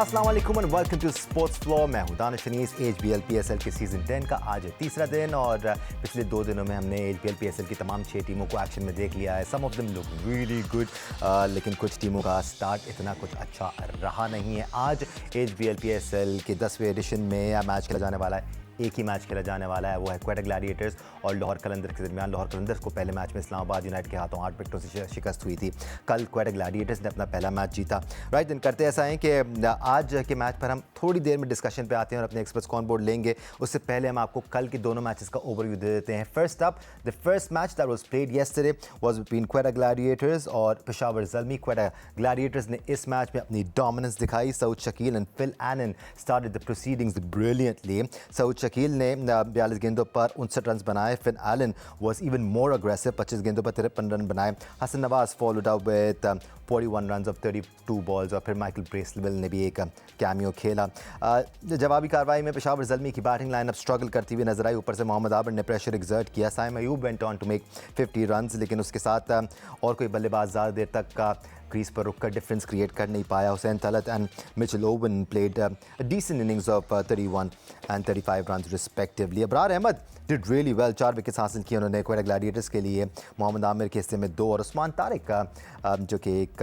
अस्सलाम वालेकुम and welcome to sports flow. मैं हूं दानिश अनीस। HBL PSL के सीज़न 10 का आज है तीसरा दिन और पिछले 2 दिनों में हमने HBL PSL की तमाम 6 टीमों को एक्शन में देख लिया है। Some of them look really good, लेकिन कुछ टीमों का स्टार्ट इतना कुछ अच्छा रहा नहीं है। आज HBL PSL के 10वें एडिशन में मैच खेला जाने वाला है। एक ही मैच खेला जाने वाला है, वो है क्वेटा ग्लैडिएटर्स और लाहौर कलंदर्स के दरमियान। लाहौर कलंदर्स को पहले मैच में इस्लामाबाद यूनाइटेड के हाथों 8 विकेटों से शिकस्त हुई थी। कल क्वेटा ग्लैडिएटर्स ने अपना पहला मैच जीता। राइट, दिन करते ऐसा है कि आज के मैच पर हम थोड़ी देर में डिस्कशन पे आते हैं और अपने एक्सपर्ट्स को ऑन बोर्ड लेंगे। उससे पहले हम आपको कल के दोनों मैचेस का ओवरव्यू दे देते हैं। First up, the first match that was played yesterday was between Quetta Gladiators और पेशावर ज़ल्मी। क्वेटा ग्लैडिएटर्स ने इस मैच में अपनी डोमिनेंस दिखाई। Saud Shakeel and Finn Allen started the proceedings brilliantly. Saud Shakeel ने 42 गेंदों पर 59 रन बनाए। Finn Allen was even more aggressive, 25 गेंदों पर 53 रन बनाए। Hasan Nawaz followed up with 41 run of 32 balls और फिर माइकल ब्रेसवेल ने भी एक कैमियो खेला। जवाबी कार्रवाई में पेशावर ज़ल्मी की बैटिंग लाइनअप स्ट्रगल करती हुई नजर आई। ऊपर से मोहम्मद आबिद ने प्रेशर एक्सर्ट किया। Saim Ayub went on to make 50 run, लेकिन उसके साथ और कोई बल्लेबाज ज़्यादा देर तक का क्रीज पर रुककर डिफरेंस क्रिएट कर नहीं पाया। Hussain Talat and Mitchell Owen played decent innings of 31 and 35 run respectively. Abrar Ahmed did really well, 4 wickets हासिल किए उन्होंने क्वेटा ग्लैडिएटर्स के लिए। मोहम्मद आमिर के हिस्से में 2 और उस्मान तारिक का जो कि एक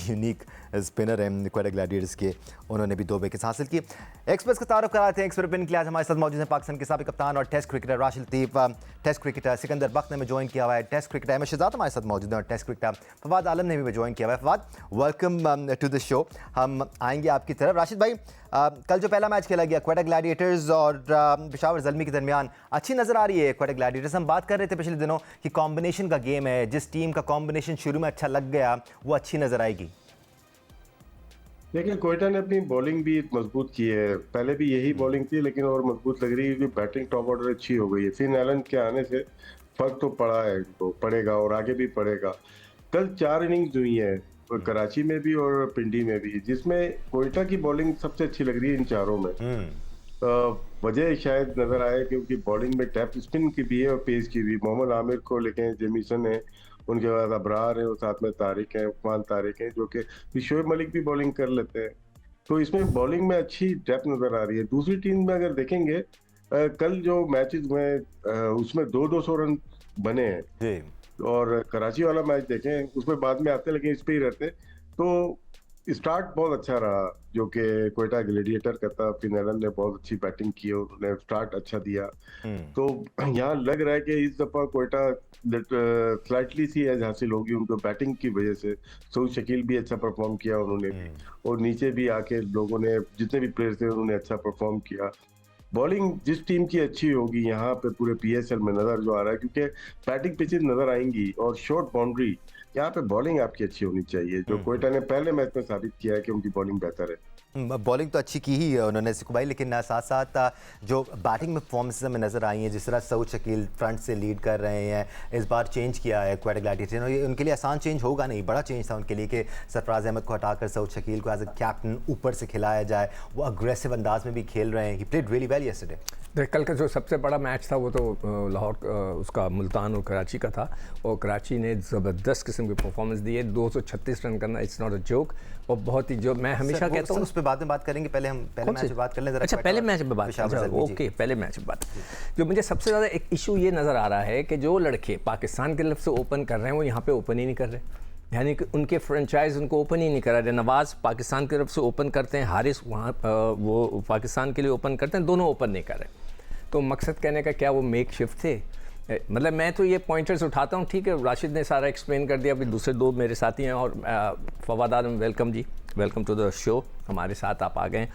यूनिक स्पिनर है क्वेटा ग्लैडिएटर्स के, उन्होंने भी 2 विकेट्स हासिल की। एक्सपर्ट्स का तारुफ कराते हैं। एक्सपर्ट ओपिनियन के लिए आज हमारे साथ मौजूद हैं पाकिस्तान के साबिक कप्तान और टेस्ट क्रिकेटर राशिद लतीफ़, टेस्ट क्रिकेटर सिकंदर बख्त ने हमें ज्वाइन किया हुआ है, टेस्ट क्रिकेटर अहमद शहजाद हमारे साथ मौजूद हैं और टेस्ट क्रिकेटर फवाद आलम ने भी ज्वाइन किया हुआ है। Fawad, welcome to the show. हम आएंगे आपकी तरफ। राशिद भाई, कल जो पहला मैच खेला गया क्वेटा ग्लैडिएटर्स और पेशावर ज़ल्मी के दरमियान, अच्छी नज़र आ रही है क्वेटा ग्लैडिएटर्स। हम बात कर रहे थे पिछले दिनों कि कॉम्बिनेशन का गेम है, जिस टीम का कॉम्बिनेशन शुरू में अच्छा लग गया वो अच्छी नज़र आएगी। लेकिन क्वेटा ने अपनी बॉलिंग भी मजबूत की है। पहले भी यही बॉलिंग थी लेकिन और मजबूत लग रही है क्योंकि बैटिंग टॉप ऑर्डर अच्छी हो गई है। फिन एलन के आने से फर्क तो पड़ा है, तो पड़ेगा और आगे भी पड़ेगा। कल 4 इनिंग्स हुई है कराची में भी और पिंडी में भी, जिसमें क्वेटा की बॉलिंग सबसे अच्छी लग रही है इन चारों में। वजह शायद नजर आए क्योंकि बॉलिंग में टैप स्पिन की भी है और पेस की भी। मोहम्मद आमिर को लेके जेमिसन है, उनके बाद अबरार है और साथ में तारिक है, उस्मान तारिक है, जो कि शोएब मलिक भी बॉलिंग कर लेते हैं। तो इसमें बॉलिंग में अच्छी डेप्थ नजर आ रही है। दूसरी टीम में अगर देखेंगे कल जो मैचेस हुए उसमें 200 रन बने हैं और कराची वाला मैच देखें उसमें बाद में आते हैं लेकिन इस पे ही रहते। तो स्टार्ट बहुत अच्छा रहा जो कि क्वेटा ग्लैडिएटर का था। फिन एलन ने बहुत अच्छी बैटिंग की, उन्होंने स्टार्ट अच्छा दिया। तो यहाँ लग रहा है कि इस दफा क्वेटा स्लाइटली सी एज हासिल होगी उनको बैटिंग की वजह से। सऊद शकील भी अच्छा परफॉर्म किया उन्होंने भी, और नीचे भी आके लोगों ने जितने भी प्लेयर्स थे उन्होंने अच्छा परफॉर्म किया। बॉलिंग जिस टीम की अच्छी होगी यहाँ पे पूरे PSL में नजर जो आ रहा है, क्योंकि बैटिंग पिचेस नजर आएंगी और शॉर्ट बाउंड्री, यहाँ पे बॉलिंग आपकी अच्छी होनी चाहिए, जो क्वेटा ने पहले मैच में साबित किया है कि उनकी बॉलिंग बेहतर है। बॉलिंग तो अच्छी की ही है उन्होंने सिकू भाई, लेकिन साथ साथ जो बैटिंग में परफॉर्मेंस में नज़र आई हैं, जिस तरह सऊद शकील फ्रंट से लीड कर रहे हैं, इस बार चेंज किया है क्वेटा ग्लैडिएटर्स ने। उनके लिए आसान चेंज होगा नहीं, बड़ा चेंज था उनके लिए कि सरफराज अहमद को हटाकर सऊद शकील को एज अ कैप्टन ऊपर से खिलाया जाए। वो अग्रेसिव अंदाज में भी खेल रहे हैं। He played really well yesterday. कल का जो सबसे बड़ा मैच था वो तो लाहौर उसका मुल्तान और कराची का था, और कराची ने ज़बरदस्त किस्म की परफॉर्मेंस दी है। 236 रन करना इट्स नॉट अ जोक, और बहुत ही, जो मैं हमेशा कहता हूँ उस पर बाद में बात करेंगे, पहले हम पहले मैच पे बात कर लें जरा। अच्छा, पहले मैच पे बात, ओके, पहले मैच पे बात। जो मुझे सबसे ज़्यादा एक इशू ये नज़र आ रहा है कि जो लड़के पाकिस्तान की तरफ से ओपन कर रहे हैं वो यहाँ पे ओपन ही नहीं कर रहे, यानी कि उनके फ्रेंचाइज उनको ओपन ही नहीं करा रहे। नवाज़ पाकिस्तान की तरफ से ओपन करते हैं, हारिस वहाँ वो पाकिस्तान के लिए ओपन करते हैं, दोनों ओपन नहीं कर रहे। तो मकसद कहने का क्या वो मेक शिफ्ट थे? मतलब मैं तो ये पॉइंटर्स उठाता हूँ, ठीक है, राशिद ने सारा एक्सप्लेन कर दिया। अभी दूसरे 2 मेरे साथी हैं, और Fawad Alam, welcome ji, welcome to the show, हमारे साथ आप आ गए।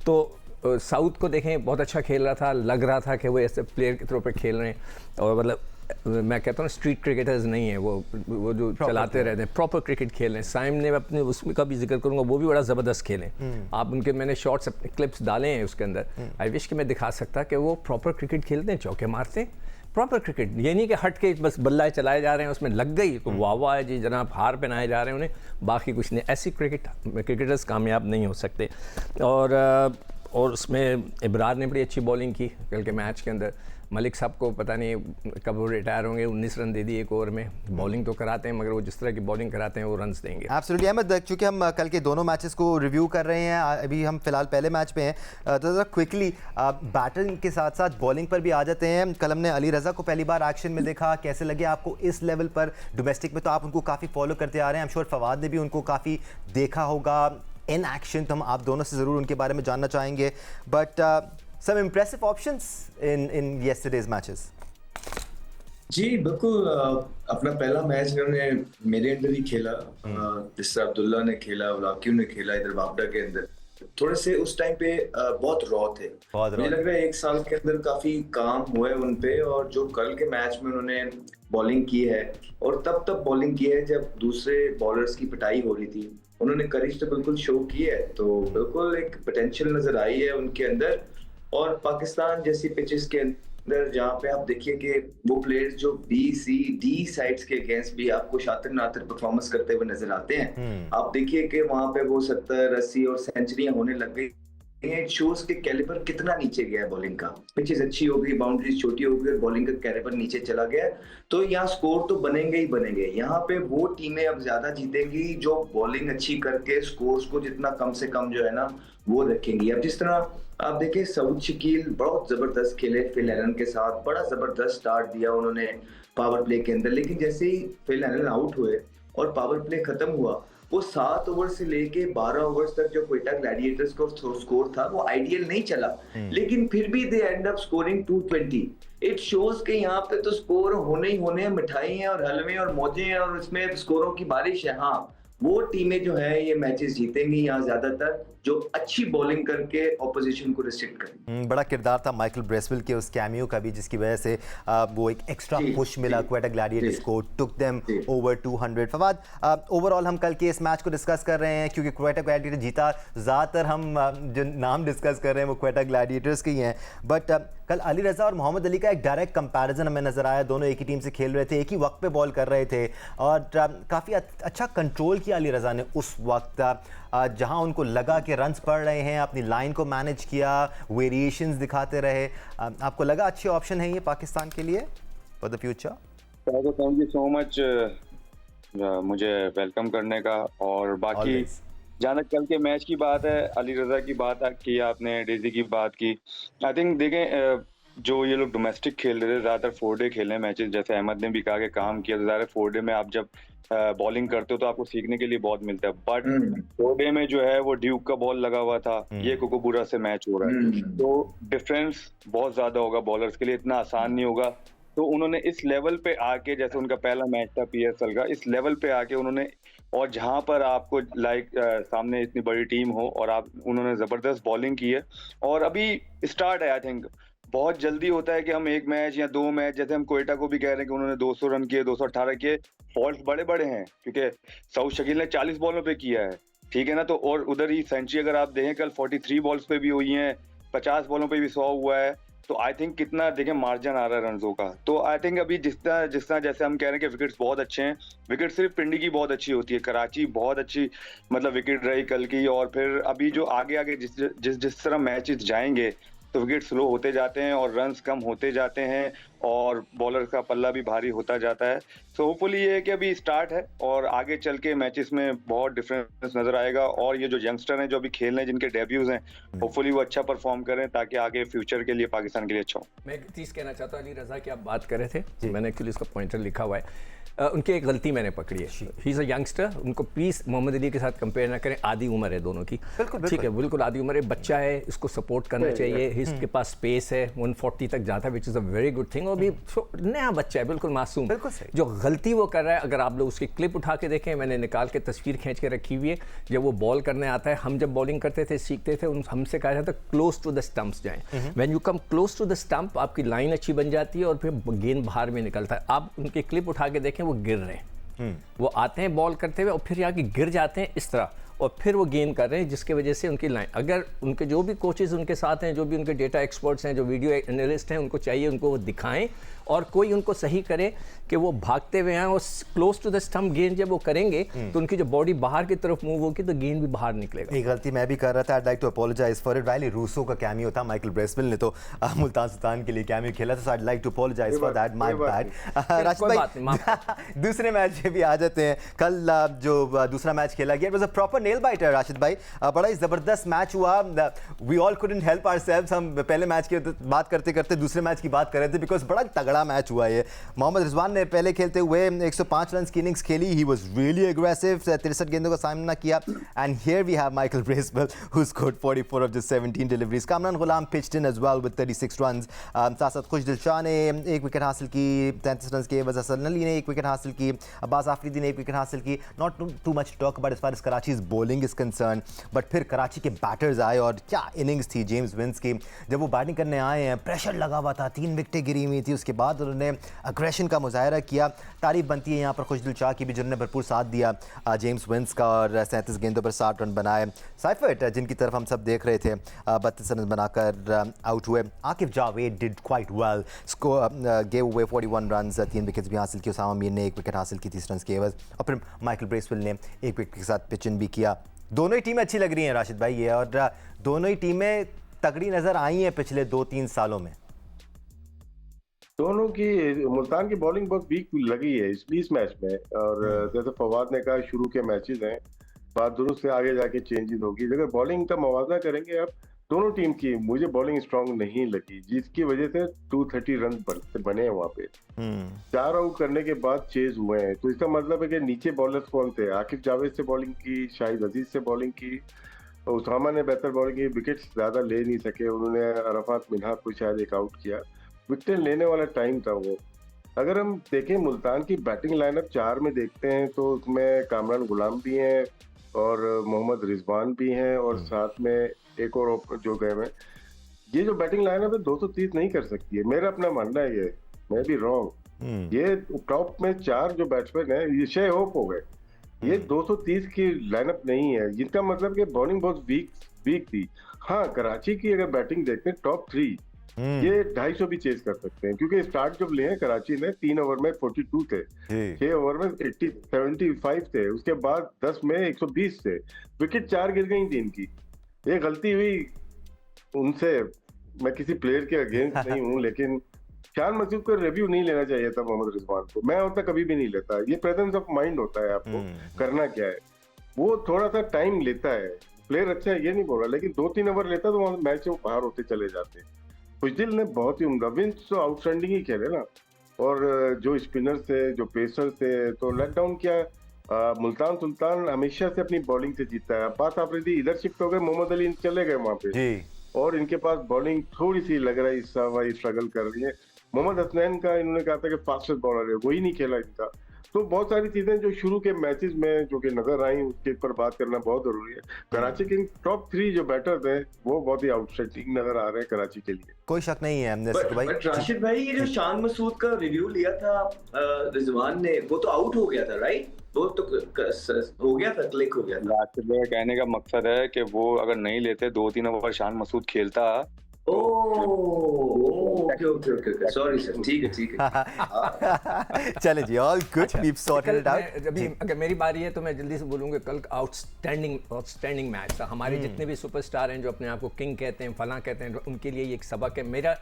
तो साउथ को देखें, बहुत अच्छा खेल रहा था, लग रहा था कि वो ऐसे प्लेयर के तौर पर खेल रहे हैं, और मतलब मैं कहता हूँ स्ट्रीट क्रिकेटर्स नहीं है वो जो चलाते रहते हैं, प्रॉपर क्रिकेट खेल रहे हैं। साइम ने अपने उसमें का भी जिक्र करूँगा, वो भी बड़ा ज़बरदस्त खेले। आप उनके, मैंने शॉर्ट्स अपने क्लिप्स डाले हैं उसके अंदर, आई विश कि मैं दिखा सकता कि वो प्रॉपर क्रिकेट खेलते हैं, चौके मारते हैं, प्रॉपर क्रिकेट। ये नहीं कि हट के बस बल्ला चलाए जा रहे हैं, उसमें लग गई तो वाह वाह है जी जनाब, हार पहनाए जा रहे हैं उन्हें, बाकी कुछ नहीं। ऐसी क्रिकेटर्स कामयाब नहीं हो सकते। और उसमें इब्रार ने बड़ी अच्छी बॉलिंग की कल के मैच के अंदर। मलिक साहब को पता नहीं कब वो रिटायर होंगे, 19 रन दे दिए एक ओवर में। बॉलिंग तो कराते हैं मगर वो जिस तरह की बॉलिंग कराते हैं वो रन्स देंगे। एब्सोल्युटली अहमद, चूंकि हम कल के दोनों मैचेस को रिव्यू कर रहे हैं, अभी हम फिलहाल पहले मैच पे हैं, तो ज़रा क्विकली बैटिंग के साथ साथ बॉलिंग पर भी आ जाते हैं। कल हमने अली रज़ा को पहली बार एक्शन में देखा, कैसे लगे आपको इस लेवल पर? डोमेस्टिक में तो आप उनको काफ़ी फॉलो करते आ रहे हैं, आई एम श्योर फवाद ने भी उनको काफ़ी देखा होगा इन एक्शन, तो हम आप दोनों से ज़रूर उनके बारे में जानना चाहेंगे। But some impressive options in yesterday's matches. जी बिल्कुल, अपना पहला मैच इन्होंने मेरे अंदर ही खेला, जिससे अब्दुल्ला ने खेला, उलाकियों ने खेला इधर वापडा के अंदर। थोड़े से उस टाइम पे बहुत रॉ थे, मुझे लग रहा है एक साल के अंदर काफी काम हुए उन पे, और जो कल के मैच में उन्होंने बॉलिंग की है और तब बॉलिंग की है जब दूसरे बॉलर्स की पिटाई हो रही थी, उन्होंने करेज तो बिल्कुल शो की है, तो बिल्कुल एक पोटेंशियल नजर आई है उनके अंदर। और पाकिस्तान जैसी पिचेस के अंदर जहाँ पे आप देखिए कि वो प्लेयर्स जो बी सी डी साइड्स के अगेंस्ट भी आपको शातिर नातिर परफॉर्मेंस करते हुए नजर आते हैं। आप देखिए कि वहां पे वो 70, 80 और सेंचुरियां होने लग गई। इट शोज के कैलिबर कितना नीचे गया है बॉलिंग का। पिचेस अच्छी हो गई, बाउंड्रीज छोटी हो गई और बॉलिंग का कैलिबर नीचे चला गया, तो यहाँ स्कोर तो बनेंगे ही बनेंगे। यहाँ पे वो टीमें अब ज्यादा जीतेंगी जो बॉलिंग अच्छी करके स्कोर्स को जितना कम से कम जो है ना वो रखेंगी। अब जिस तरह आप देखिए सऊद शकील बहुत जबरदस्त खेले फिल एलन के साथ, बड़ा जबरदस्त स्टार्ट दिया उन्होंने पावर प्ले के अंदर, लेकिन जैसे ही फिल एलन आउट हुए और पावर प्ले खत्म हुआ, वो 7 ओवर से लेके 12 ओवर्स तक जो क्वेटा ग्लैडिएटर्स का स्कोर था वो आइडियल नहीं चला, लेकिन फिर भी they end up scoring 220। It shows के यहाँ पे तो स्कोर होने ही होने हैं, मिठाई हैं और हलवे और मौजें हैं और इसमें स्कोरों की बारिश है। हाँ, वो टीमें जो है ये मैचेस जीतेंगी यहाँ ज्यादातर जो अच्छी बॉलिंग करके ऑपोजिशन को रिस्ट्रिक्ट करें। बड़ा किरदार था माइकल ब्रेसवेल के उस कैमियो का भी, जिसकी वजह से वो एक एक्स्ट्रा पुश मिला क्वेटा ग्लैडिएटर्स को, took them over 200। Fawad, overall हम कल के इस मैच को डिस्कस कर रहे हैं क्योंकि क्वेटा ग्लैडिएटर जीता। ज़्यादातर हम जो नाम डिस्कस कर रहे हैं वो क्वेटा ग्लैडिएटर्स के ही हैं, बट कल अली रज़ा और मोहम्मद अली का एक डायरेक्ट कंपैरिजन हमें नज़र आया। दोनों एक ही टीम से खेल रहे थे, एक ही वक्त पे बॉल कर रहे थे और काफ़ी अच्छा कंट्रोल किया अली रज़ा ने उस वक्त, जहां उनको लगा कि रन्स पड़ रहे हैं, अपनी लाइन को मैनेज किया, वेरिएशंस दिखाते रहे। आपको लगा अच्छे ऑप्शन है ये पाकिस्तान के लिए for the future? Thank you so much मुझे वेलकम करने का। और बाकी जहाँ तक कल के मैच की बात है, अली रज़ा की बात की आपने, डेजी की बात की, आई थिंक देखें जो ये लोग डोमेस्टिक खेल रहे थे ज़्यादातर 4 डे खेले मैचेस, जैसे अहमद ने भी कहा कि काम किया, तो ज़्यादा 4 डे में आप जब बॉलिंग करते हो तो आपको सीखने के लिए बहुत मिलता है। बट 4 डे में जो है वो ड्यूक का बॉल लगा हुआ था, ये कोकोबुरा से मैच हो रहा है, तो डिफरेंस बहुत ज्यादा होगा बॉलर्स के लिए, इतना आसान नहीं होगा। तो उन्होंने इस लेवल पे आके, जैसे उनका पहला मैच था PSL का, इस लेवल पे आके उन्होंने, और जहां पर आपको सामने इतनी बड़ी टीम हो और उन्होंने जबरदस्त बॉलिंग की है। और अभी स्टार्ट है, आई थिंक बहुत जल्दी होता है कि हम एक मैच या 2 मैच, जैसे हम क्वेटा को भी कह रहे हैं कि उन्होंने 200 रन किए, 218 किए, फॉल्ट बड़े बड़े हैं क्योंकि सऊद शकील ने 40 बॉलों पे किया है, ठीक है ना। तो और उधर ही सेंचुरी अगर आप देखें कल 43 बॉल्स पे भी हुई हैं, 50 बॉलों पे भी 100 हुआ है, तो आई थिंक कितना देखें मार्जिन आ रहा है रनों का। तो आई थिंक अभी जिस तरह जैसे हम कह रहे हैं कि विकेट्स बहुत अच्छे हैं, विकेट सिर्फ पिंडी की बहुत अच्छी होती है, कराची बहुत अच्छी मतलब विकेट रही कल की। और फिर अभी जो आगे जिस तरह मैचेस जाएंगे तो विकेट स्लो होते जाते हैं और रन्स कम होते जाते हैं और बॉलर का पल्ला भी भारी होता जाता है। सो होपफुली ये है कि अभी स्टार्ट है और आगे चल के मैचेस में बहुत डिफरेंस नजर आएगा। और ये जो यंगस्टर हैं जो अभी खेल रहे हैं, जिनके डेब्यूज हैं, होपफुली वो अच्छा परफॉर्म करें ताकि आगे फ्यूचर के लिए पाकिस्तान के लिए अच्छा हो। मैं एक चीज़ कहना चाहता हूँ, अली रज़ा की आप बात कर रहे थे, मैंने एक्चुअली इसका पॉइंटर लिखा हुआ है। उनकी एक गलती मैंने पकड़ी है, ही इज़ अ यंगस्टर, उनको प्लीज़ मोहम्मद अली के साथ कंपेयर ना करें, आधी उम्र है दोनों की, ठीक है, बिल्कुल आधी उम्र है, बच्चा है, इसको सपोर्ट करना चाहिए, इसके पास स्पेस है, 140 तक जाता है, which is a very good thing. और भी नया बच्चा है, बिल्कुल मासूम, जो गलती वो कर रहा है, अगर आप लोग उसकी क्लिप उठा के देखें, मैंने निकाल के तस्वीर खींच के रखी हुई है, जब वो बॉल करने आता है, हम जब बॉलिंग करते थे सीखते थे, हमसे कहा जाता है क्लोज टू द स्टंप्स जाएं, when you come close to the stump आपकी लाइन अच्छी बन जाती है और फिर गेंद बाहर में निकलता है। आप उनकी क्लिप उठा के देखें, वो गिर रहे हैं, वो आते हैं बॉल करते हुए और फिर आके गिर जाते हैं इस तरह, और फिर वो गेंद कर रहे हैं, जिसकी वजह से उनकी लाइन, अगर उनके जो भी कोचेज उनके साथ हैं, जो भी उनके डेटा एक्सपर्ट्स हैं, जो वीडियो एनालिस्ट हैं, उनको चाहिए उनको वो दिखाएं और कोई उनको सही करे कि वो भागते हुए हैं और क्लोज टू द स्टंप गेंद जब वो करेंगे तो उनकी जो बॉडी बाहर की तरफ मूव होगी तो गेंद भी बाहर निकलेगा। एक गलती मैं भी कर रहा था, I like to apologise for it. Rilee Rossouw का कैमियो था, माइकल ब्रेसवेल ने तो मुल्तान सुल्तान के लिए कैमियो खेला था, so I like to apologise for that, my bad. Rashid भाई दूसरे मैच में भी आ जाते हैं। कल जो दूसरा मैच खेला गया, it was a proper nail biter Rashid भाई, बड़ा ही जबरदस्त मैच हुआ। We all couldn't help ourselves, हम पहले मैच की बात करते करते दूसरे मैच की बात कर रहे थे बिकॉज बड़ा तगड़ा मैच हुआ ये। मोहम्मद रिजवान ने पहले खेलते हुए 105 रन की इनिंग्स खेली, ही वाज रियली एग्रेसिव, 63 गेंदों का सामना किया। And here we have Michael Bracewell who scored 44 off the 17 deliveries. Kamran Ghulam pitched in as well with 36 runs. साथ साथ खुशदिल शाह ने एक विकेट हासिल की 33 रन के, वज़ा हसन अली ने एक विकेट हासिल की, अब्बास आफरीदी ने एक विकेट हासिल की। Not too much talk about as far as Karachi's bowling is concern, but फिर कराची के बैटर्स आए और क्या इनिंग्स थी जेम्स विंस की। जब वो बैटिंग करने आए हैं, प्रेशर लगा हुआ था, 3 विकेटें गिरी हुई थी, उसके बाद उन्होंने अग्रेशन का मुजाहरा किया। तारीफ बनती है यहाँ पर खुशदिल शाह की भी, जिन्होंने भरपूर साथ दिया जेम्स विंस का और 37 गेंदों पर 60 रन बनाए। साइफर्ट जिनकी तरफ हम सब देख रहे थे 32 रन बनाकर आउट हुए। Akif Javed did quite well, gave away 41 run, 3 wickets भी हासिल की। उसामा मीर ने एक विकेट हासिल की 30 रन के एवज, और फिर माइकल ब्रेसवेल ने एक विकेट के साथ पिच इन भी किया। दोनों ही टीमें अच्छी लग रही हैं राशिद भाई ये, और दोनों ही टीमें तगड़ी नज़र आई हैं पिछले 2-3 सालों में। दोनों की मुल्तान की बॉलिंग बहुत वीक लगी है इस मैच में, और जैसे फवाद ने कहा शुरू के मैचेस हैं, बात दुरुस्त से आगे जाके चेंजेस होगी। अगर बॉलिंग का मवाजना करेंगे आप दोनों टीम की, मुझे बॉलिंग स्ट्रांग नहीं लगी, जिसकी वजह से 230 रन बने हैं वहाँ पे। 4 आउट करने के बाद चेज हुए हैं, तो इसका मतलब है कि नीचे बॉलर्स कौन थे? आकिफ जावेद से बॉलिंग की, शाहिद अजीज से बॉलिंग की, उसामा ने बेहतर बॉलिंग की, विकेट्स ज्यादा ले नहीं सके, उन्होंने अरफात मिन्हाज को शायद एक आउट किया। विकेट लेने वाला टाइम था वो। अगर हम देखें मुल्तान की बैटिंग लाइनअप 4 में देखते हैं तो उसमें कामरान गुलाम भी हैं और मोहम्मद रिजवान भी हैं, और साथ में एक और जो गए हैं। ये जो बैटिंग लाइनअप है 230 नहीं कर सकती है, मेरा अपना मानना है। ये मैं भी रॉन्ग, ये टॉप में 4 जो बैट्समैन है ये शे होप हो गए, ये 230 की लाइनअप नहीं है, जिनका मतलब कि बॉलिंग बहुत वीक थी। हाँ, कराची की अगर बैटिंग देखते हैं टॉप 3 ये 250 भी चेज कर सकते हैं, क्योंकि स्टार्ट जब लिए कराची ने 3 ओवर में 42 थे, 6 ओवर में 75 थे, उसके बाद 10 में 120 थे, विकेट 4 गिर गई थी इनकी। ये गलती हुई उनसे, मैं किसी प्लेयर के अगेंस्ट नहीं हूँ, लेकिन शान मसूद को रिव्यू नहीं लेना चाहिए था मोहम्मद रिजवान को, मैं होता कभी भी नहीं लेता। ये प्रेजेंस ऑफ माइंड होता है, आपको करना क्या है, वो थोड़ा सा टाइम लेता है। प्लेयर अच्छा है ये नहीं बोल रहा, लेकिन 2-3 ओवर लेता तो मैच से बाहर होते चले जाते। खुशदिल ने बहुत ही उम्दा, विंस तो आउटस्टैंडिंग ही खेले ना, और जो स्पिनर थे, जो पेसर थे, तो लेट डाउन किया। मुल्तान सुल्तान हमेशा से अपनी बॉलिंग से जीतता है। अब्बास आफरीदी इधर शिफ्ट हो गए, मोहम्मद अली चले गए वहां पे, और इनके पास बॉलिंग थोड़ी सी लग रहा है इस समय स्ट्रगल कर रही है। मोहम्मद हसनैन का इन्होंने कहा था कि फास्टेस्ट बॉलर है, वही नहीं खेला इनका। तो बहुत सारी चीजें जो शुरू के मैचेस में जो कि नजर आई, उसके ऊपर बात करना बहुत जरूरी है। कराची के टॉप 3 जो बैटर्स हैं वो बहुत ही आउटस्टैंडिंग नजर आ रहे हैं कराची के लिए, कोई शक नहीं है। बट राशिद भाई, ये जो शान मसूद का रिव्यू लिया था रिजवान ने, वो तो आउट हो गया था, राइट? वो तो हो गया था, क्लिक हो गया था। राशिद भाई कहने का मकसद है कि वो अगर नहीं लेते 2-3 ओवर शान मसूद खेलता। ओके, सॉरी सर, ठीक है। चले जी, all good, we sorted it out. अगर मेरी बारी है तो मैं जल्दी से बोलूँगा, कल आउटस्टैंडिंग मैच था। हमारे जितने भी सुपरस्टार हैं जो अपने आप को किंग कहते हैं, फलां कहते हैं, उनके लिए ये एक सबक है। मेरा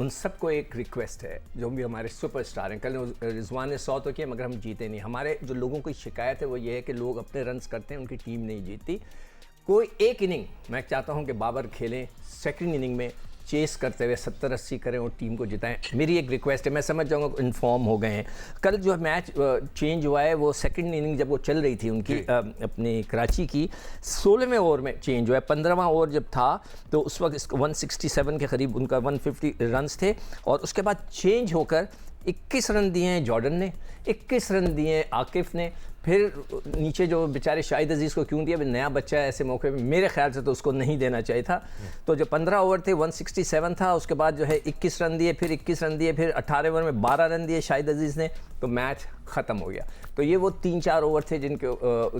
उन सबको एक रिक्वेस्ट है, जो भी हमारे सुपरस्टार हैं। कल रिजवान ने 100 तो किया मगर हम जीते नहीं। हमारे जो लोगों की शिकायत है वो ये है कि लोग अपने रन्स करते हैं, उनकी टीम नहीं जीतती। कोई एक इनिंग मैं चाहता हूं कि बाबर खेलें, सेकंड इनिंग में चेस करते हुए 70-80 करें और टीम को जिताएं। मेरी एक रिक्वेस्ट है, मैं समझ जाऊंगा इन्फॉर्म हो गए हैं। कल जो मैच चेंज हुआ है वो सेकंड इनिंग जब वो चल रही थी उनकी अपनी कराची की, 16वें ओवर में चेंज हुआ है। 15वां ओवर जब था तो उस वक्त 167 के करीब उनका 150 रन्स थे, और उसके बाद चेंज होकर 21 रन दिए हैं जॉर्डन ने, 21 रन दिए आकिफ ने, फिर नीचे जो बेचारे शाहिद अजीज़ को क्यों दिया, नया बच्चा है, ऐसे मौके पे मेरे ख्याल से तो उसको नहीं देना चाहिए था। तो जो 15 ओवर थे 167 था, उसके बाद जो है 21 रन दिए, फिर 21 रन दिए, फिर 18 ओवर में 12 रन दिए शाहिद अजीज़ ने, तो मैच ख़त्म हो गया। तो ये वो 3-4 ओवर थे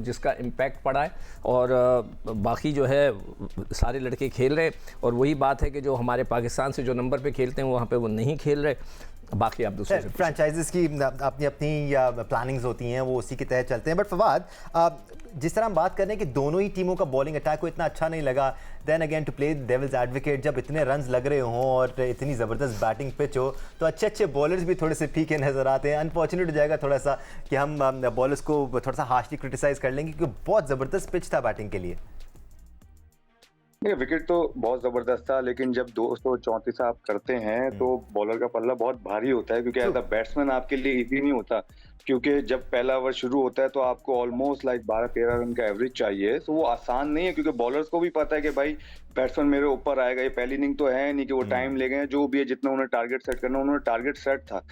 जिसका इम्पैक्ट पड़ा है, और बाकी जो है सारे लड़के खेल रहे हैं, और वही बात है कि जो हमारे पाकिस्तान से जो नंबर पे खेलते हैं वहाँ पे वो नहीं खेल रहे। बाकी आप दूसरे फ्रेंचाइजीज की अपनी अपनी प्लानिंग्स होती हैं, वो उसी के तहत चलते हैं। बट फवाद, जिस तरह हम बात कर रहे हैं कि दोनों ही टीमों का बॉलिंग अटैक को इतना अच्छा नहीं लगा, then again to play devil's advocate, जब इतने रन्स लग रहे हों और इतनी ज़बरदस्त बैटिंग पिच हो तो अच्छे अच्छे बॉलर्स भी थोड़े से फीके नज़र आते हैं। अनफॉर्चुनेट हो जाएगा थोड़ा सा कि हम बॉलर्स को थोड़ा सा हार्शली क्रिटिसाइज़ कर लेंगे क्योंकि बहुत ज़बरदस्त पिच था बैटिंग के लिए। विकेट तो बहुत जबरदस्त था, लेकिन जब 234 आप करते हैं तो बॉलर का पल्ला बहुत भारी होता है, क्योंकि एज अ बैट्समैन आपके लिए इजी नहीं होता, क्योंकि जब पहला ओवर शुरू होता है तो आपको ऑलमोस्ट लाइक 12-13 रन का एवरेज चाहिए। तो वो आसान नहीं है, क्योंकि बॉलर्स को भी पता है कि भाई बैट्समैन मेरे ऊपर आएगा, ये पहली इनिंग तो है नहीं कि वो टाइम ले गए, जो भी है जितना उन्होंने टारगेट सेट करना उन्होंने टारगेट सेट था।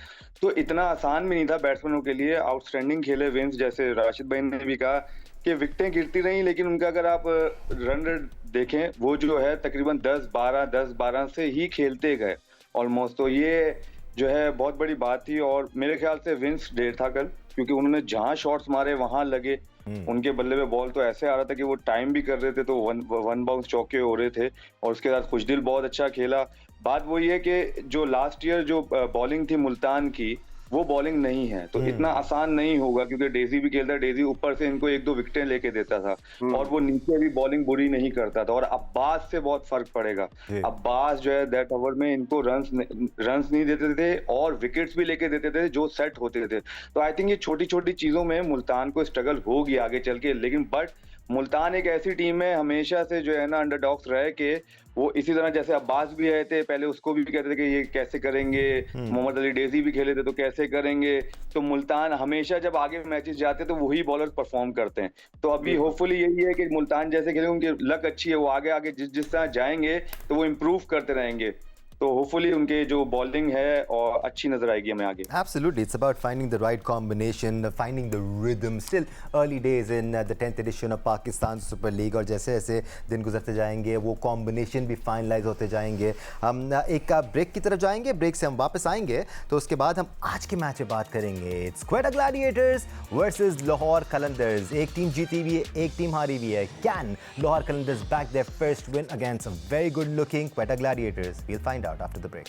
तो इतना आसान भी नहीं था बैट्समैनों के लिए। आउटस्टैंडिंग खेले विंस, जैसे राशिद भाई ने भी कहा कि विकेटें गिरती रही, लेकिन उनका अगर आप रन रेट देखें वो जो है तकरीबन 10-12 से ही खेलते गए ऑलमोस्ट। तो ये जो है बहुत बड़ी बात थी, और मेरे ख्याल से विंस डेट था कल, क्योंकि उन्होंने जहां शॉट्स मारे वहां लगे। उनके बल्ले पे बॉल तो ऐसे आ रहा था कि वो टाइम भी कर रहे थे, तो वन बाउंस चौके हो रहे थे, और उसके साथ खुशदिल बहुत अच्छा खेला। बात वही है कि जो लास्ट ईयर जो बॉलिंग थी मुल्तान की, वो बॉलिंग नहीं है, तो इतना आसान नहीं होगा, क्योंकि डेजी भी खेलता है, डेजी ऊपर से इनको 1-2 विकेटें लेके देता था, और वो नीचे भी बॉलिंग बुरी नहीं करता था। और अब्बास से बहुत फर्क पड़ेगा। अब्बास जो है दैट ओवर में इनको रन्स नहीं देते थे और विकेट्स भी लेके देते थे जो सेट होते थे। तो आई थिंक ये छोटी छोटी चीजों में मुल्तान को स्ट्रगल होगी आगे चल के, लेकिन बट मुल्तान एक ऐसी टीम है हमेशा से जो है ना अंडरडॉग्स रहे कि वो इसी तरह, जैसे अब्बास भी आए थे पहले, उसको भी कहते थे कि ये कैसे करेंगे, मोहम्मद अली डेजी भी खेले थे तो कैसे करेंगे। तो मुल्तान हमेशा जब आगे मैचेस जाते तो वही बॉलर परफॉर्म करते हैं। तो अभी होपफुली यही है कि मुल्तान जैसे खेले, उनकी लक अच्छी है, वो आगे आगे जिस तरह जाएंगे तो वो इम्प्रूव करते रहेंगे। तो होपफुली उनके जो बॉलिंग है और अच्छी नजर आएगी हमें आगे। Absolutely, it's about finding the right combination, finding the rhythm. Still early days in the 10th edition of Pakistan Super League, और जैसे जैसे दिन गुजरते जाएंगे वो कॉम्बिनेशन भी फाइनलाइज होते जाएंगे। हम एक ब्रेक की तरफ जाएंगे, ब्रेक से हम वापस आएंगे तो उसके बाद हम आज के मैच पे बात करेंगे। It's Quetta Gladiators versus Lahore Qalandars. एक टीम जीती हुई है, एक टीम हारी हुई है। Can Lahore Qalandars back their first win against a very good looking Quetta Gladiators? We'll find out after the break.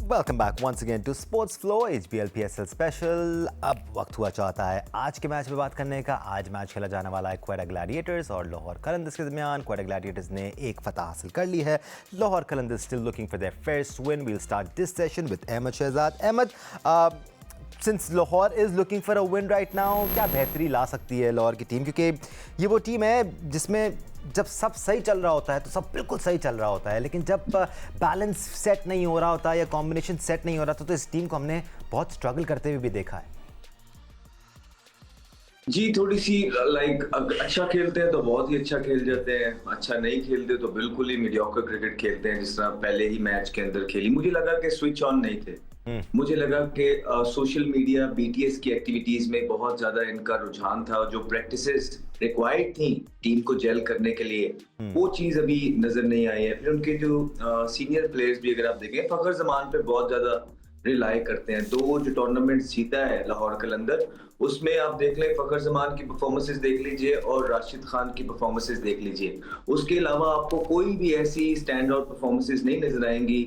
Welcome back once again to Sports Flow HBL PSL Special. अब वक्त हुआ चाहता है आज के मैच में बात करने का। आज मैच खेला जाने वाला है क्वेटा ग्लैडिएटर्स और लाहौर कलंदर्स के दरमियान। क्वेटा ग्लैडिएटर्स ने एक फतह हासिल कर ली है। Lahore Qalandars still looking for their first win. We'll start this session with Ahmed Shehzad. Ahmed, since Lahore is looking for a win right now, क्या बेहतरी ला सकती है लाहौर की टीम? क्योंकि ये वो टीम है जिसमें जब सब सही चल रहा होता है तो सब बिल्कुल सही चल रहा होता है, लेकिन जब बैलेंस सेट नहीं हो रहा होता या कॉम्बिनेशन सेट नहीं हो रहा तो इस टीम को हमने बहुत स्ट्रगल करते हुए भी देखा है। जी, थोड़ी सी लाइक अच्छा खेलते हैं तो बहुत ही अच्छा खेल जाते हैं, अच्छा नहीं खेलते तो बिल्कुल ही मीडियोकर क्रिकेट खेलते हैं, जिस तरह पहले ही मैच के अंदर खेली। मुझे लगा कि स्विच ऑन नहीं थे। मुझे लगा कि सोशल मीडिया बीटीएस की एक्टिविटीज में बहुत ज्यादा इनका रुझान था, जो प्रैक्टिसेस रिक्वायर्ड थी टीम को जेल करने के लिए वो चीज अभी नजर नहीं आई है। फिर उनके जो सीनियर प्लेयर्स भी अगर आप देखें, फखर जमान पे बहुत ज्यादा रिलाई करते हैं। 2 जो टूर्नामेंट जीता है लाहौर कलंदर, उसमें आप देख लें फखर जमान की परफॉर्मेंसेस देख लीजिए और राशिद खान की परफॉर्मेंसेस देख लीजिए। उसके अलावा आपको कोई भी ऐसी स्टैंड आउट परफॉर्मेंसेस नहीं नजर आएंगी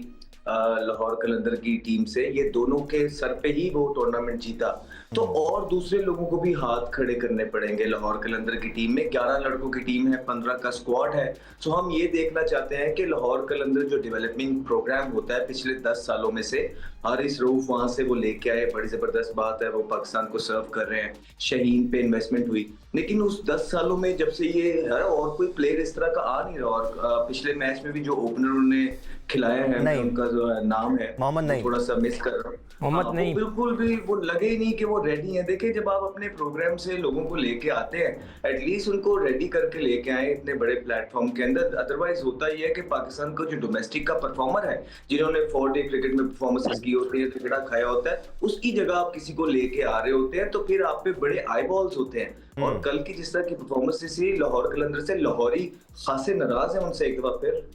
लाहौर कलंदर की टीम से। ये दोनों के सर पे ही वो टूर्नामेंट जीता, तो और दूसरे लोगों को भी हाथ खड़े करने पड़ेंगे। लाहौर कलंदर की टीम में 11 लड़कों की टीम है, 15 का स्क्वाड है। सो हम ये देखना चाहते हैं कि लाहौर कलंदर जो डेवलपिंग प्रोग्राम होता है पिछले 10 सालों में से, हारिस रऊफ वहां से वो लेके आए, बड़ी जबरदस्त बात है, वो पाकिस्तान को सर्व कर रहे हैं। शाहीन पे इन्वेस्टमेंट हुई, लेकिन उस 10 सालों में जब से ये है और कोई प्लेयर इस तरह का आ नहीं रहा। और पिछले मैच में भी जो ओपनर उन्होंने खिलाया है, उनका जो नाम है मोहम्मद, नहीं थोड़ा सा मिस कर रहा हूँ, मोहम्मद नहीं, बिल्कुल भी वो लगे ही नहीं कि वो रेडी हैं। देखिए, जब आप अपने प्रोग्राम से लोगों को लेके आते हैं, एटलीस्ट उनको रेडी करके लेके आए इतने बड़े प्लेटफॉर्म के अंदर। अदरवाइज होता ही है कि पाकिस्तान का जो डोमेस्टिक का परफॉर्मर है, जिन्होंने 4-डे क्रिकेट में परफॉर्मेंस की होती है, तगड़ा खाया होता है, उसकी जगह आप किसी को लेके आ रहे होते हैं तो फिर आप पे बड़े आई बॉल्स होते हैं। और कल की जिस तरह की परफॉर्मेंस थी लाहौर कलंदर से, लाहौरी खासे नाराज है उनसे एक बार फिर।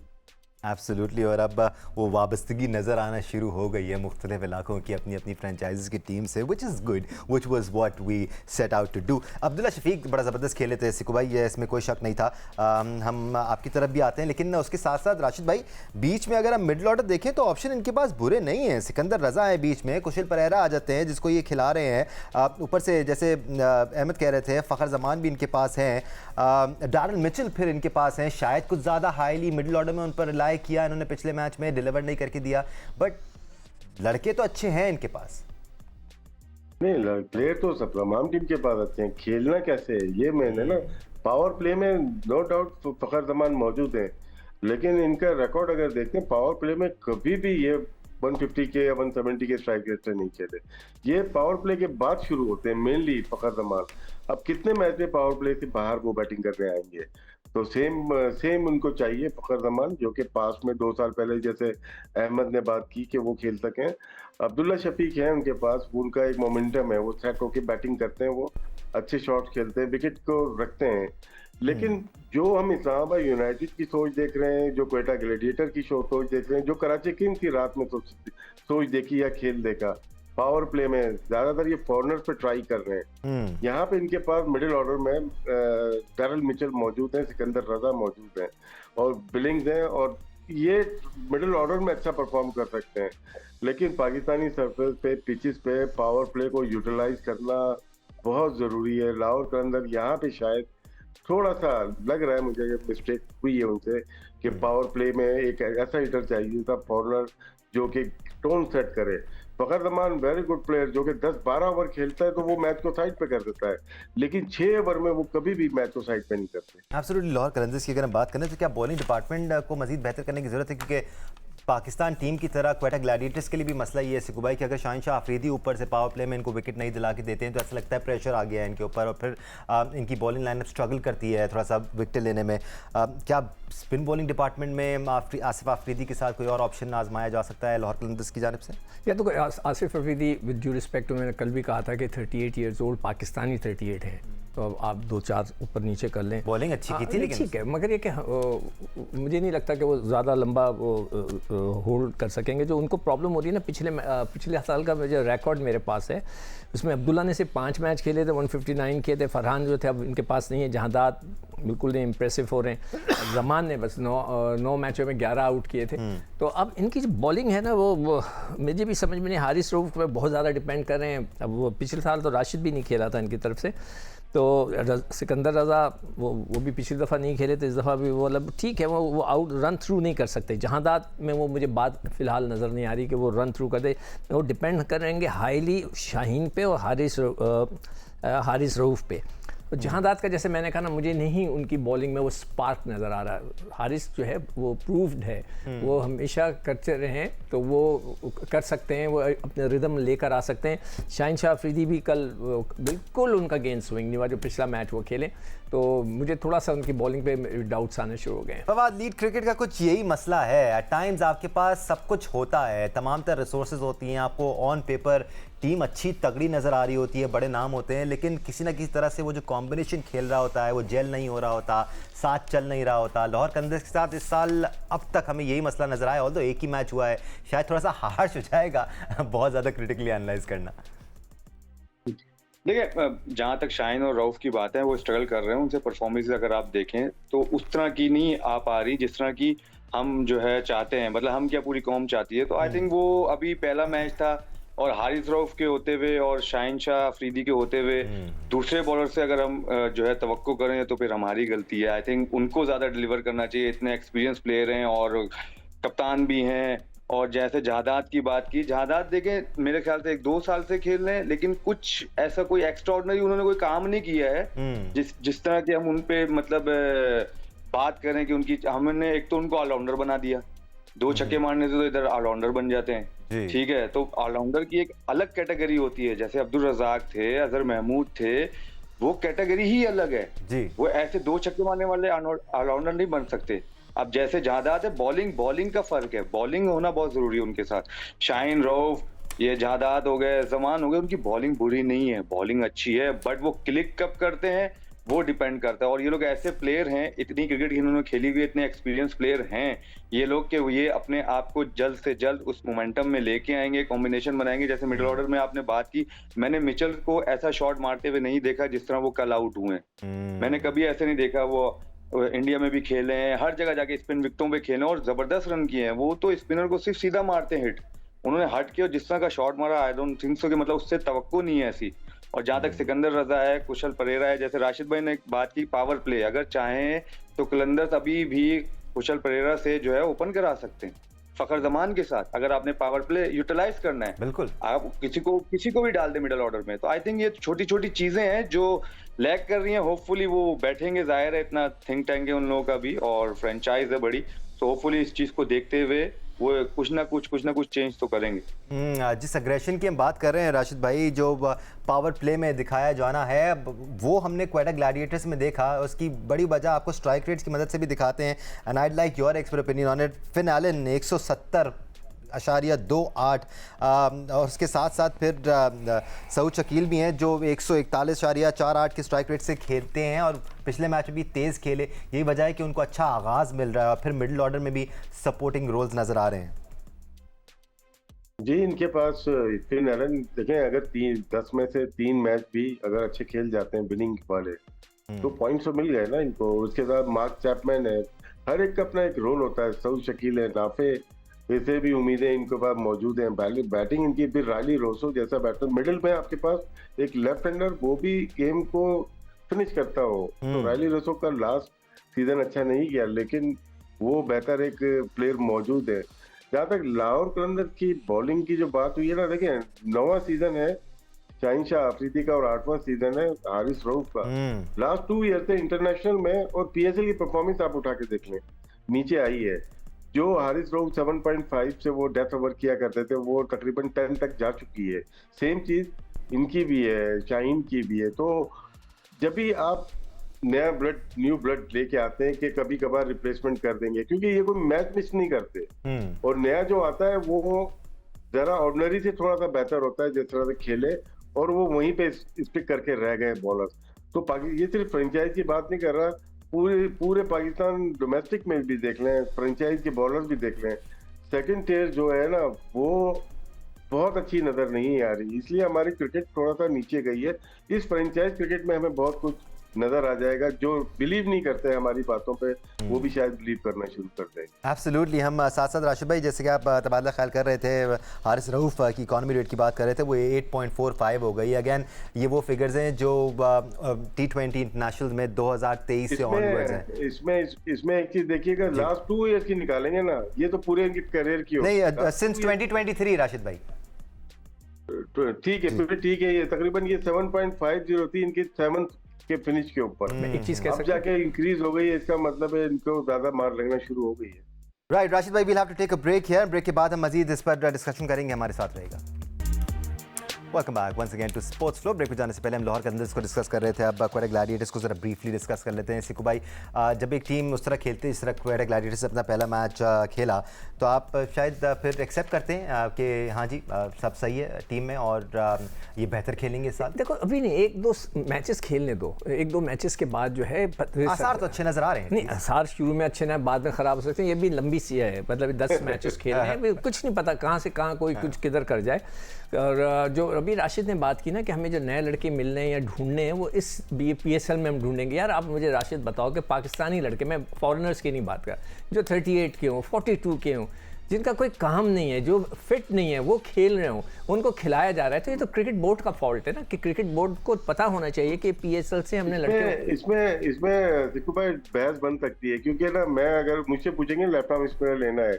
एब्सोल्युटली। और अब वो वाबस्तगी नज़र आना शुरू हो गई है मुख्तलिफ इलाकों की अपनी अपनी फ्रेंचाइजीज़ की टीम से, which is good, which was what we set out to do. Abdullah Shafique बड़ा ज़बरदस्त खेले थे सिकू भाई, इसमें कोई शक नहीं था। हम आपकी तरफ भी आते हैं, लेकिन उसके साथ साथ राशिद भाई, बीच में अगर हम मिडल ऑर्डर देखें तो ऑप्शन इनके पास बुरे नहीं हैं। सिकंदर रज़ा है बीच में, कुशल परेरा आ जाते हैं जिसको ये खिला रहे हैं, ऊपर से जैसे अहमद कह रहे थे फ़खर जमान भी इनके पास हैं, डारल मिचेल फिर इनके पास हैं। शायद कुछ ज़्यादा हाईली मिडल ऑर्डर में उन पर रिलाई किया इन्होंने पिछले मैच में, डिलीवर नहीं करके दिया, बट लड़के तो अच्छे हैं इनके पास। नहीं, प्लेयर तो सब तमाम टीम के पास अच्छे हैं, खेलना कैसे है ये मेन है ना। पावर प्ले में नो डाउट फखर जमान मौजूद हैं, लेकिन इनका रिकॉर्ड अगर देखते हैं पावर प्ले में कभी भी ये 150 के या 170 के स्ट्राइक रेट से नहीं खेले। ये पावर प्ले के बाद शुरू होते हैं मेनली फखर जमान। अब कितने मैच में पावर प्ले से बाहर वो बैटिंग करने आएंगे, तो सेम उनको चाहिए फखर जमान, जो कि पास में 2 साल पहले जैसे अहमद ने बात की कि वो खेल सकें। अब्दुल्ला शफीक है उनके पास, उनका एक मोमेंटम है, वो सेट होकर बैटिंग करते हैं, वो अच्छे शॉट्स खेलते हैं, विकेट को रखते हैं। लेकिन जो हम इस्लामाबाद यूनाइटेड की सोच देख रहे हैं, जो क्वेटा ग्लैडिएटर की सोच देख रहे हैं, जो कराची किंग्स की रात में सोच देखी या खेल देखा, पावर प्ले में ज्यादातर ये फॉरनर्स पे ट्राई कर रहे हैं। यहाँ पे इनके पास मिडिल ऑर्डर में डारल मिचेल मौजूद हैं, सिकंदर रजा मौजूद हैं और बिलिंग्स हैं, और ये मिडिल ऑर्डर में अच्छा परफॉर्म कर सकते हैं। लेकिन पाकिस्तानी सरफेस पे, पिचेस पे पावर प्ले को यूटिलाइज करना बहुत जरूरी है। लाहौर कलंदर यहाँ पे शायद थोड़ा सा लग रहा है मुझे मिस्टेक हुई है उनसे कि पावर प्ले में एक ऐसा हिटर चाहिए था फॉरनर जो कि टोन सेट करे। फखर जमान वेरी गुड प्लेयर, जो कि 10-12 ओवर खेलता है तो वो मैच को साइड पे कर देता है, लेकिन 6 ओवर में वो कभी भी मैच को साइड पे नहीं करते। एब्सोल्युटली। लाहौर कलंदर्स की अगर हम बात करें तो क्या बॉलिंग डिपार्टमेंट को मजीद बेहतर करने की जरूरत है, क्योंकि पाकिस्तान टीम की तरह क्वेटा ग्लैडिएटर्स के लिए भी मसला ये है सिकू भाई कि अगर शाहिन अफरीदी ऊपर से पावर प्ले में इनको विकेट नहीं दिला के देते हैं तो ऐसा लगता है प्रेशर आ गया है इनके ऊपर, और फिर इनकी बॉलिंग लाइनअप स्ट्रगल करती है थोड़ा सा विकेट लेने में। क्या स्पिन बॉलिंग डिपार्टमेंट में आसिफ अफरीदी के साथ कोई और ऑप्शन आजमाया जा सकता है लाहौर कलंदर्स की जानिब से? या तो Asif Afridi with due respect, मैंने कल भी कहा था कि 38 ईयर्स ओल्ड, पाकिस्तानी 38 है, तो अब आप 2-4 ऊपर नीचे कर लें। बॉलिंग अच्छी की थी लेकिन ठीक है, मगर ये कि मुझे नहीं लगता कि वो ज़्यादा लंबा होल्ड कर सकेंगे। जो उनको प्रॉब्लम हो रही है ना, पिछले साल का जो रिकॉर्ड मेरे पास है उसमें अब्दुल्ला ने सिर्फ 5 मैच खेले थे, 159 किए थे। फरहान जो थे अब इनके पास नहीं है, जहादात बिल्कुल नहीं इम्प्रेसिव हो रहे हैं। जमान ने बस 9 मैचों में 11 आउट किए थे। तो अब इनकी जो बॉलिंग है ना वो मुझे भी समझ में नहीं, हारिस रऊफ पे बहुत ज़्यादा डिपेंड कर रहे हैं। अब वो पिछले साल तो राशिद भी नहीं खेला था इनकी तरफ से, तो सिकंदर रज़ा वो भी पिछली दफ़ा नहीं खेले थे, इस दफ़ा भी वो मतलब ठीक है, वो आउट रन थ्रू नहीं कर सकते। जहादात में वो मुझे बात फ़िलहाल नज़र नहीं आ रही कि वो रन थ्रू कर दे। वो डिपेंड करेंगे हाईली शाहीन पे और हारिस रऊफ पे। तो जहादात का जैसे मैंने कहा ना, मुझे नहीं उनकी बॉलिंग में वो स्पार्क नज़र आ रहा है। हारिस जो है वो प्रूव्ड है, वो हमेशा करते रहे हैं तो वो कर सकते हैं, वो अपने रिदम लेकर आ सकते हैं। शाहिन अफरीदी भी कल बिल्कुल उनका गेंद स्विंग नहीं हुआ जो पिछला मैच वो खेले, तो मुझे थोड़ा सा उनकी बॉलिंग पे डाउट्स आने शुरू हो गए। फवाद, लीड क्रिकेट का कुछ यही मसला है, एट टाइम्स आपके पास सब कुछ होता है, तमाम तरह रिसोर्सेज होती हैं, आपको ऑन पेपर टीम अच्छी तगड़ी नज़र आ रही होती है, बड़े नाम होते हैं, लेकिन किसी ना किसी तरह से वो जो कॉम्बिनेशन खेल रहा होता है वो जेल नहीं हो रहा होता, साथ चल नहीं रहा होता। लाहौर कलंदर्स के साथ इस साल अब तक हमें यही मसला नज़र आया, ऑल्दो एक ही मैच हुआ है, शायद थोड़ा सा हार्श हो जाएगा बहुत ज़्यादा क्रिटिकली एनालाइज करना। देखिए, जहाँ तक शाहीन और रऊफ की बात है, वो स्ट्रगल कर रहे हैं, उनसे परफॉर्मेंस अगर आप देखें तो उस तरह की नहीं आ पा रही जिस तरह की हम जो है चाहते हैं, मतलब हम क्या पूरी कौम चाहती है। तो आई थिंक वो अभी पहला मैच था और हारिस रऊफ के होते हुए और शाहीन अफरीदी के होते हुए दूसरे बॉलर से अगर हम जो है तवक्को करें तो फिर हमारी गलती है। आई थिंक उनको ज्यादा डिलीवर करना चाहिए, इतने एक्सपीरियंस प्लेयर हैं और कप्तान भी हैं। और जैसे जहादात की बात की, जहादात देखें मेरे ख्याल से 1-2 साल से खेल रहे हैं, लेकिन कुछ ऐसा कोई एक्स्ट्राऑर्डिनरी उन्होंने कोई काम नहीं किया है जिस तरह की हम उन पे मतलब बात करें कि उनकी, हमने एक तो उनको ऑलराउंडर बना दिया, 2 छक्के मारने से तो इधर ऑलराउंडर बन जाते जी। हैं, ठीक है। तो ऑलराउंडर की एक अलग कैटेगरी होती है, जैसे अब्दुल रजाक थे, अजहर महमूद थे, वो कैटेगरी ही अलग है जी। वो ऐसे 2 छक्के मारने वाले ऑलराउंडर नहीं बन सकते। अब जैसे जादाद है, बॉलिंग का फर्क है, बॉलिंग होना बहुत जरूरी है उनके साथ। शाहीन रऊफ, ये जादाद हो गए, जमान हो गए, उनकी बॉलिंग बुरी नहीं है, बॉलिंग अच्छी है, बट वो क्लिक कब करते हैं वो डिपेंड करता है। और ये लोग ऐसे प्लेयर हैं, इतनी क्रिकेट इन्होंने खेली हुई, इतने एक्सपीरियंस प्लेयर हैं ये लोग, कि ये अपने आप को जल्द से जल्द उस मोमेंटम में लेके आएंगे, कॉम्बिनेशन बनाएंगे। जैसे मिडिल ऑर्डर में आपने बात की, मैंने मिचेल को ऐसा शॉट मारते हुए नहीं देखा जिस तरह वो कल आउट हुए। मैंने कभी ऐसे नहीं देखा। वो इंडिया में भी खेले हैं, हर जगह जाके स्पिन विकेटों पे खेले और जबरदस्त रन किए हैं। वो तो स्पिनर को सिर्फ सीधा मारते हैं हिट, उन्होंने हट के और जिस तरह का शॉट मारा, आई डोंट थिंक सो कि मतलब उससे तवक्को नहीं है ऐसी। और जहां तक सिकंदर रजा है, कुशल परेरा है, जैसे राशिद भाई ने एक बात की पावर प्ले, अगर चाहें तो कलंदर्स अभी भी कुशल परेरा से जो है ओपन करा सकते हैं फखर जमान के साथ, अगर आपने पावर प्ले यूटिलाइज करना है। बिल्कुल, आप किसी को भी डाल दे मिडिल ऑर्डर में। तो आई थिंक ये छोटी छोटी चीजें हैं जो लैग कर रही हैं। होपफुली वो बैठेंगे, जाहिर है इतना थिंक टैंक है उन लोगों का भी और फ्रेंचाइज है बड़ी, तो होपफुली इस चीज को देखते हुए वो कुछ ना कुछ चेंज तो करेंगे। जिस अग्रेशन की हम बात कर रहे हैं राशिद भाई, जो पावर प्ले में दिखाया जाना है वो हमने क्वेटा ग्लैडिएटर्स में देखा। उसकी बड़ी वजह आपको स्ट्राइक रेट्स की मदद से भी दिखाते हैं। And I'd like your expert opinion on it. Finn Allen 170.28 और उसके साथ साथ फिर सऊद शकील भी हैं जो 141.48 के स्ट्राइक रेट से खेलते हैं और पिछले मैच में भी तेज़ खेले। यही वजह है कि उनको अच्छा आगाज़ मिल रहा है और फिर मिडिल ऑर्डर में भी सपोर्टिंग रोल्स नज़र आ रहे हैं। जी, इनके पास फिन एलन देखें, अगर 10 में से 3 मैच भी अगर अच्छे खेल जाते हैं विनिंग वाले तो पॉइंट्स तो मिल गए ना इनको। उसके बाद मार्क चैपमैन है, हर एक का अपना एक रोल होता है। सऊद शकील है, नाफे, वैसे भी उम्मीदें इनके पास मौजूद हैं। बैटिंग इनकी फिर रायली रोसो जैसा बैटर, मिडिल में आपके पास एक लेफ्ट हैंडर वो भी गेम को फिनिश करता हो। तो रायली रोसो का लास्ट सीजन अच्छा नहीं गया लेकिन वो बेहतर एक प्लेयर मौजूद है। जहाँ तक लाहौर कलंदर की बॉलिंग की जो बात हुई है ना, देखें 9वां सीजन है शाहीन शाह अफरीदी का और 8वां सीजन है हारिस रऊफ का। लास्ट 2 ईयर से इंटरनेशनल में और पीएसएल की परफॉर्मेंस आप उठा के देख लें, नीचे आई है। जो हारिस रऊफ 7.5 से वो डेथ ओवर किया करते थे वो तकरीबन 10 तक जा चुकी है। सेम चीज इनकी भी है, शाहीन की भी है। तो जब भी आप न्यू ब्लड लेके आते हैं कि कभी कभार रिप्लेसमेंट कर देंगे, क्योंकि ये कोई मैच मिस नहीं करते और नया जो आता है वो जरा ऑर्डिनरी से थोड़ा सा बेहतर होता है जिस तरह से खेले, और वो वहीं पे स्टिक करके रह गए बॉलर। तो ये सिर्फ फ्रेंचाइज की बात नहीं कर रहा, पूरे पाकिस्तान डोमेस्टिक में भी देख लें, फ्रेंचाइज के बॉलर भी देख लें, सेकंड टियर जो है ना वो बहुत अच्छी नजर नहीं आ रही। इसलिए हमारी क्रिकेट थोड़ा सा नीचे गई है। इस फ्रेंचाइज क्रिकेट में हमें बहुत कुछ नजर आ जाएगा। जो बिलीव नहीं करते हैं हमारी बातों पे वो भी शायद बिलीव करना शुरू कर देंगे। एब्सोल्युटली। हम साथ साथ राशिद भाई, जैसे कि आप तबादला ख्याल कर रहे थे, हारिस रऊफ की इकॉनमी रेट की बात कर रहे थे, वो 8.45 हो गई। अगेन ये वो फिगर्स हैं जो T20 इंटरनेशनल में 2023 से ऑनवर्ड्स हैं। इसमें एक चीज देखिएगा, लास्ट 2 इयर्स की निकालेंगे ना, ये तो पूरे इनके करियर की नहीं, सिंस 2023 राशिद भाई। ठीक है, फिर ठीक है। ये तकरीबन ये 7.50 थी इनकी 7 के फिनिश के ऊपर। एक चीज कह अब जाके इंक्रीज हो गई है, इसका मतलब है इनको ज्यादा मार लगना शुरू हो गई है। राइट राशिद भाई, we'll have to take a break here. Break के बाद हम मजीद इस पर डिस्कशन करेंगे, हमारे साथ रहेगा। Welcome back once again to sports flow. Break में जाने से पहले हम लाहौर कलंदर्स को डिस्कस कर रहे थे, अब क्वेटा ग्लैडिएटर्स को जरा ब्रीफली डिस्कस कर लेते हैं। सिकू भाई, जब एक टीम उस तरह खेलती है जिस तरह क्वेटा ग्लैडिएटर्स अपना पहला मैच खेला, तो आप शायद फिर एक्सेप्ट करते हैं कि हाँ जी सब सही है टीम में और ये बेहतर खेलेंगे इस साल। देखो अभी नहीं, 1-2 मैचेस खेलने दो, 1-2 मैचेस के बाद जो है आसार तो अच्छे नजर आ रहे हैं। नहीं, आसार शुरू में अच्छे ना, बाद में खराब हो सकते हैं। ये भी लंबी सी है, मतलब 10 मैचेस खेलने हैं, कुछ नहीं पता कहाँ से कहाँ कोई कुछ किधर कर जाए। और जो अभी राशिद ने बात की ना कि हमें जो नए लड़के मिलने हैं या ढूंढने हैं वो इस PSL में हम ढूंढेंगे। यार आप मुझे राशिद बताओ कि पाकिस्तानी लड़के, मैं फॉरेनर्स की नहीं बात कर, जो 38 के हों, 42 के हों, जिनका कोई काम नहीं है, जो फिट नहीं है, वो खेल रहे हों, उनको खिलाया जा रहा है, तो ये तो क्रिकेट बोर्ड का फॉल्ट है ना, कि क्रिकेट बोर्ड को पता होना चाहिए कि PSL से हमने लड़के। इसमें देखो भाई बहस बन सकती है, क्योंकि ना मैं अगर मुझसे पूछेंगे लेफ्ट आर्म स्पिनर लेना है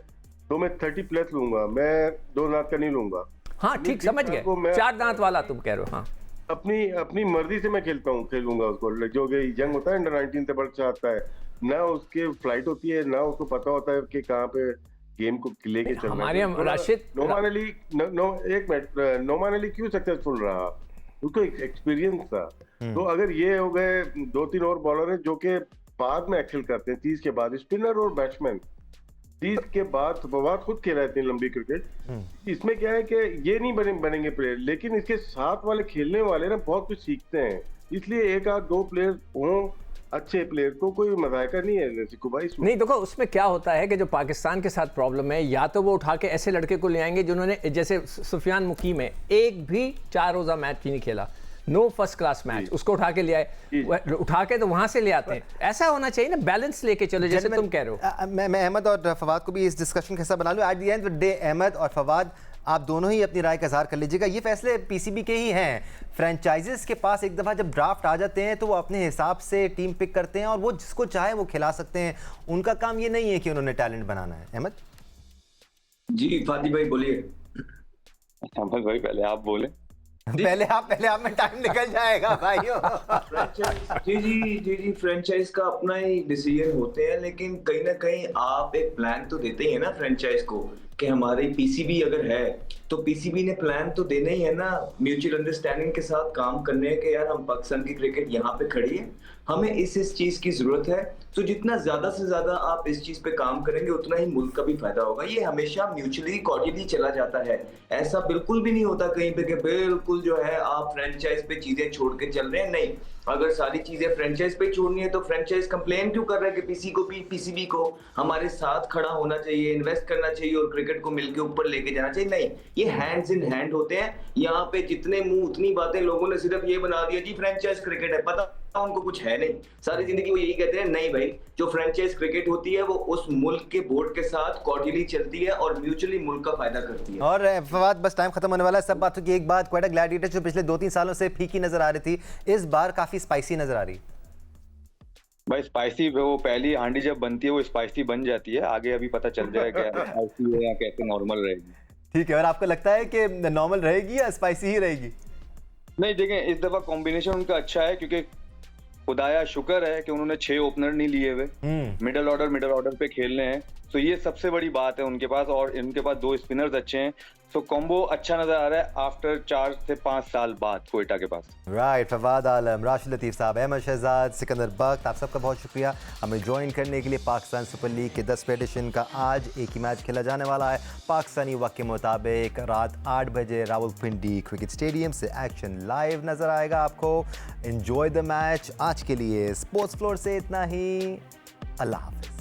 तो मैं 30+ लूंगा, मैं 2 दांत का नहीं लूंगा। हाँ ठीक, समझ गए, 4 दांत वाला तुम कह रहे हो। हाँ, अपनी मर्जी से मैं खेलूंगा उसको। जो यंग होता है अंडर 19 से बढ़ आता है ना, उसके फ्लाइट होती है ना, उसको पता होता है कि कहाँ पे गेम को लेके चल रहे हमारे हैं। राशिद नोमान अली एक मिनट, नोमान अली क्यों सक्सेसफुल रहा? उसको एक्सपीरियंस था। तो अगर ये हो गए 2-3 और बॉलर हैं जो कि बाद में एक्सेल करते हैं 30 के बाद, स्पिनर और बैट्समैन 30 के बाद फवाद खुद खेला है इतनी लंबी क्रिकेट। इसमें क्या है कि ये नहीं बनेंगे प्लेयर, लेकिन इसके साथ वाले खेलने वाले ना बहुत कुछ सीखते हैं, इसलिए एक आध दो प्लेयर हों अच्छे प्लेयर को कोई मजायका नहीं है सिक्कू भाई इसमें। नहीं देखो, उसमें क्या होता है कि जो पाकिस्तान के साथ प्रॉब्लम है, या तो वो उठा के ऐसे लड़के को ले आएंगे जिन्होंने, जैसे सुफियान मुकीम है, एक भी 4 रोजा मैच ही नहीं खेला, नो फर्स्ट क्लास मैच, उसको उठा के ले आए, उठा के तो वहां से ले आते हैं। ऐसा होना चाहिए ना, बैलेंस लेके चलो, जैसे तुम कह रहे हो। मैं अहमद और फवाद को भी इस डिस्कशन का हिस्सा बना लूँ। At the end of the day Ahmed और फवाद, आप दोनों ही अपनी राय का इज़हार कर लीजिएगा। ये फैसले पीसीबी के ही हैं। फ्रेंचाइजेस के पास एक दफ़ा जब ड्राफ्ट आ जाते हैं तो वो अपने हिसाब से टीम पिक करते हैं और वो जिसको चाहे वो खिला सकते हैं। उनका काम ये नहीं है कि उन्होंने टैलेंट बनाना है। अहमद जी फादी भाई बोलिए। अहमद भाई पहले आप बोले। पहले आप में टाइम निकल जाएगा भाइयों। जी फ्रेंचाइज का अपना ही डिसीजन होते हैं, लेकिन कहीं ना कहीं आप एक प्लान तो देते ही है ना फ्रेंचाइज को कि हमारी पीसीबी अगर है तो पीसीबी ने प्लान तो देना ही है ना, म्यूचुअल अंडरस्टैंडिंग के साथ काम करने के, यार हम पाकिस्तान की क्रिकेट यहाँ पे खड़ी है, हमें इस चीज की जरूरत है, तो जितना ज्यादा से ज्यादा आप इस चीज पे काम करेंगे उतना ही मुल्क का भी फायदा होगा। ये हमेशा म्यूचुअली कॉर्डियली चला जाता है। ऐसा बिल्कुल भी नहीं होता कहीं पे कि बिल्कुल जो है आप फ्रेंचाइज पे चीजें छोड़ के चल रहे हैं। नहीं, अगर सारी चीजें फ्रेंचाइज पे छोड़नी है तो फ्रेंचाइज कंप्लेन क्यों कर रहा है कि पीसीबी को हमारे साथ खड़ा होना चाहिए, इन्वेस्ट करना चाहिए और क्रिकेट को मिलके ऊपर लेके जाना चाहिए। नहीं, ये हैंड्स इन हैंड होते हैं। यहाँ पे जितने मुंह उतनी बातें, लोगों ने सिर्फ ये बना दिया जी फ्रेंचाइज क्रिकेट है, पता उनको कुछ है नहीं, सारी जिंदगी वो यही कहते हैं। नहीं भाई, जो फ्रेंचाइज क्रिकेट होती है वो उस मुल्क के बोर्ड के साथ कॉर्डियली चलती है और म्यूचुअली मुल्क का फायदा करती है। और फवाद, बस टाइम खत्म होने वाला है। सब बातों की एक बात, क्वाइट अ ग्लैडिएटर जो पिछले 2-3 सालों से फीकी नजर आ रही थी, इस बार काफी स्पाइसी नजर आ रही। भाई स्पाइसी, वो पहली हांडी जब बनती है वो स्पाइसी बन जाती है, आगे अभी पता चल जाएगा स्पाइसी है या कैसे नॉर्मल रहेगी। ठीक है, और आपको लगता है कि नॉर्मल रहेगी या स्पाइसी ही रहेगी? नहीं देखें, इस दफा कॉम्बिनेशन उनका अच्छा है, क्योंकि खुदाया शुक्र है कि उन्होंने 6 ओपनर नहीं लिए हुए, मिडिल ऑर्डर पे खेलने हैं, तो ये सबसे बड़ी बात है उनके पास। और इनके पास 2 स्पिनर्स अच्छे हैं, तो कॉम्बो अच्छा नजर आ रहा है आफ्टर 4 से 5 साल बाद कोयटा के पास। राइट, फवाद आलम, राशिद लतीफ़ साहब, अहमद शहजाद, सिकंदर बख्त, आप सबका बहुत शुक्रिया हमें ज्वाइन करने के लिए। पाकिस्तान सुपर लीग के 10वें एडिशन का आज एक ही मैच खेला जाने वाला है। पाकिस्तानी वक्त के मुताबिक रात 8 बजे रावलपिंडी क्रिकेट स्टेडियम से एक्शन लाइव नज़र आएगा आपको। Enjoy the match. आज के लिए स्पोर्ट्स फ्लोर से इतना ही। अल्लाह हाफिज़।